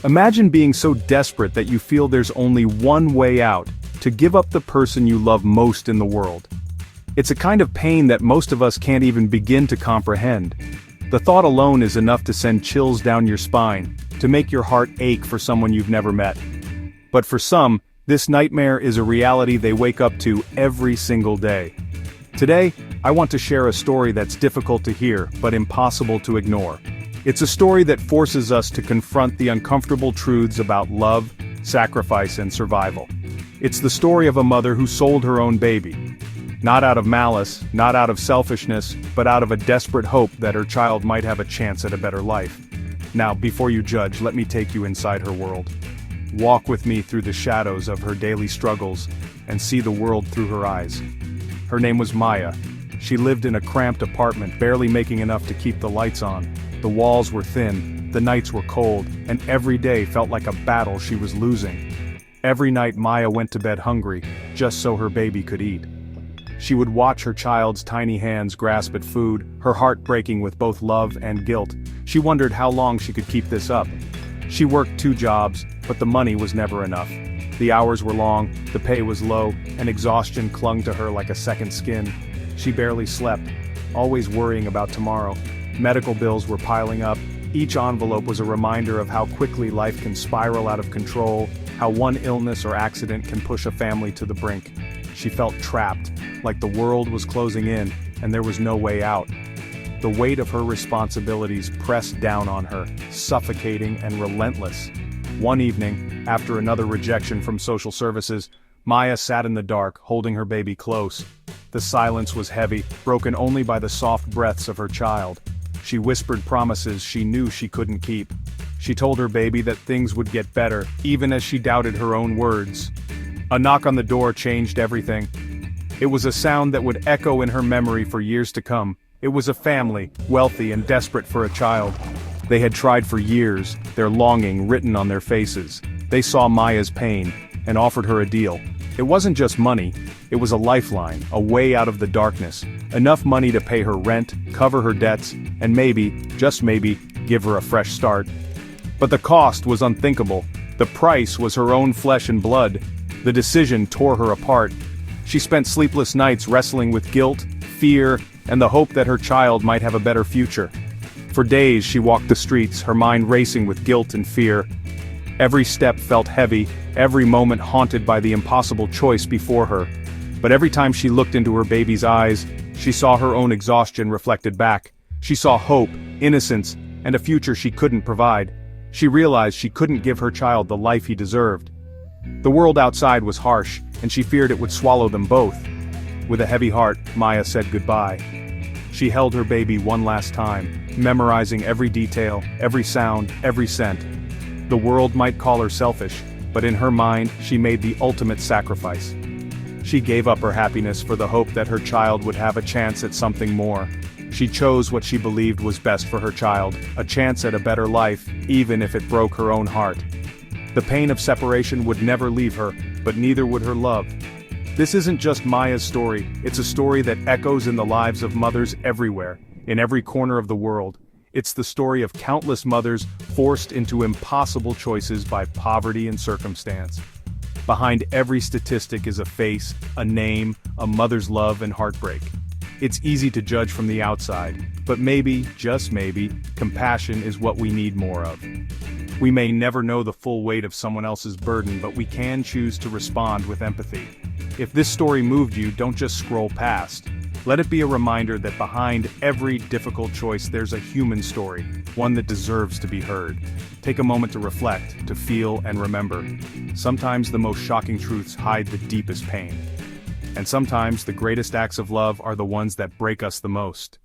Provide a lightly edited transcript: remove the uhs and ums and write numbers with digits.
Imagine being so desperate that you feel there's only one way out: to give up the person you love most in the world. It's a kind of pain that most of us can't even begin to comprehend. The thought alone is enough to send chills down your spine, to make your heart ache for someone you've never met. But for some, this nightmare is a reality they wake up to every single day. Today, I want to share a story that's difficult to hear, but impossible to ignore. It's a story that forces us to confront the uncomfortable truths about love, sacrifice, and survival. It's the story of a mother who sold her own baby. Not out of malice, not out of selfishness, but out of a desperate hope that her child might have a chance at a better life. Now, before you judge, let me take you inside her world. Walk with me through the shadows of her daily struggles, and see the world through her eyes. Her name was Maya. She lived in a cramped apartment, barely making enough to keep the lights on. The walls were thin, the nights were cold, and every day felt like a battle she was losing. Every night Maya went to bed hungry, just so her baby could eat. She would watch her child's tiny hands grasp at food, her heart breaking with both love and guilt. She wondered how long she could keep this up. She worked 2 jobs, but the money was never enough. The hours were long, the pay was low, and exhaustion clung to her like a second skin. She barely slept, always worrying about tomorrow. Medical bills were piling up. Each envelope was a reminder of how quickly life can spiral out of control, how one illness or accident can push a family to the brink. She felt trapped, like the world was closing in, and there was no way out. The weight of her responsibilities pressed down on her, suffocating and relentless. One evening, after another rejection from social services, Maya sat in the dark, holding her baby close. The silence was heavy, broken only by the soft breaths of her child. She whispered promises she knew she couldn't keep. She told her baby that things would get better, even as she doubted her own words. A knock on the door changed everything. It was a sound that would echo in her memory for years to come. It was a family, wealthy and desperate for a child. They had tried for years, their longing written on their faces. They saw Maya's pain, and offered her a deal. It wasn't just money, it was a lifeline, a way out of the darkness. Enough money to pay her rent, cover her debts, and maybe, just maybe, give her a fresh start. But the cost was unthinkable. The price was her own flesh and blood. The decision tore her apart. She spent sleepless nights wrestling with guilt, fear, and the hope that her child might have a better future. For days she walked the streets, her mind racing with guilt and fear. Every step felt heavy, every moment haunted by the impossible choice before her. But every time she looked into her baby's eyes, she saw her own exhaustion reflected back. She saw hope, innocence, and a future she couldn't provide. She realized she couldn't give her child the life he deserved. The world outside was harsh, and she feared it would swallow them both. With a heavy heart, Maya said goodbye. She held her baby one last time, memorizing every detail, every sound, every scent. The world might call her selfish, but in her mind, she made the ultimate sacrifice. She gave up her happiness for the hope that her child would have a chance at something more. She chose what she believed was best for her child, a chance at a better life, even if it broke her own heart. The pain of separation would never leave her, but neither would her love. This isn't just Maya's story, it's a story that echoes in the lives of mothers everywhere, in every corner of the world. It's the story of countless mothers forced into impossible choices by poverty and circumstance. Behind every statistic is a face, a name, a mother's love and heartbreak. It's easy to judge from the outside, but maybe, just maybe, compassion is what we need more of. We may never know the full weight of someone else's burden, but we can choose to respond with empathy. If this story moved you, don't just scroll past. Let it be a reminder that behind every difficult choice there's a human story, one that deserves to be heard. Take a moment to reflect, to feel and remember. Sometimes the most shocking truths hide the deepest pain. And sometimes the greatest acts of love are the ones that break us the most.